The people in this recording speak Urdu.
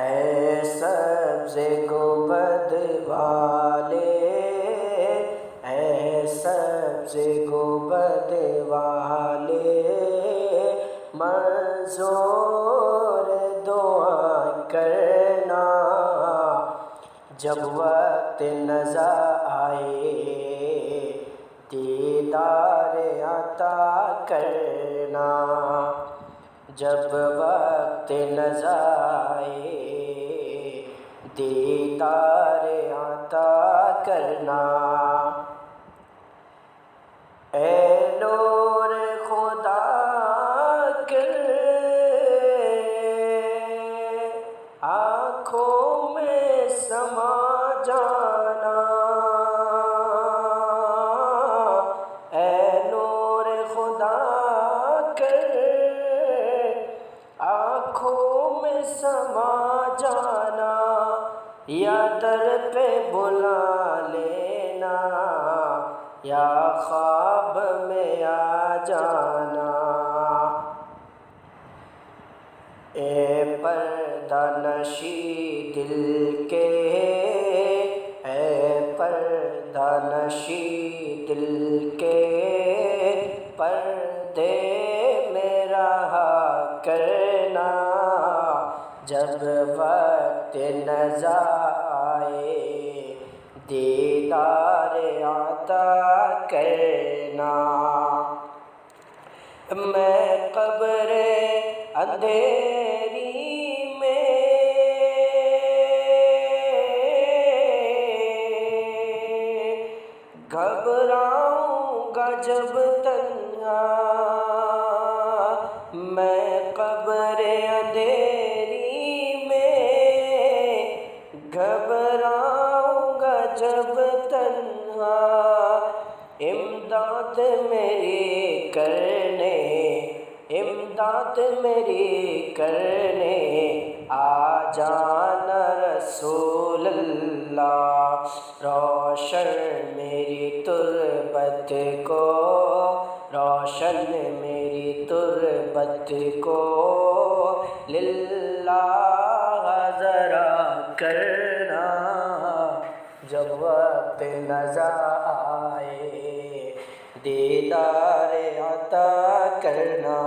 اے سبز گنبد والے، اے سبز گنبد والے، منظور دعا کرنا جب وقت نظر آئے، دیدار عطا کرنا جب وقت نظر آئے، دیدار عطا کرنا۔ اے نور خدا کر آنکھوں میں سما جانا، اے نور خدا کر آنکھوں میں سما جانا، یا در پہ بلا لینا یا خواب میں آ جانا۔ اے پردہ نشی دل کے، اے پردہ نشی دل کے، پردے میں رہا کرنا جب وقت نظر آئے، دیدار عطا کرنا۔ میں قبر اندھیری میں گھبراؤں گا جب تنہا، میں قبر اندھیری میں گھبراؤں گا جب تنہا، امداد میری کرنے، امداد میری کرنے آ جانا رسول اللہ، روشن میری تربت کو، روشن میری تربت کو للہ ذرا کرنا جب وقت نظر آئے، دیدار عطا کرنا۔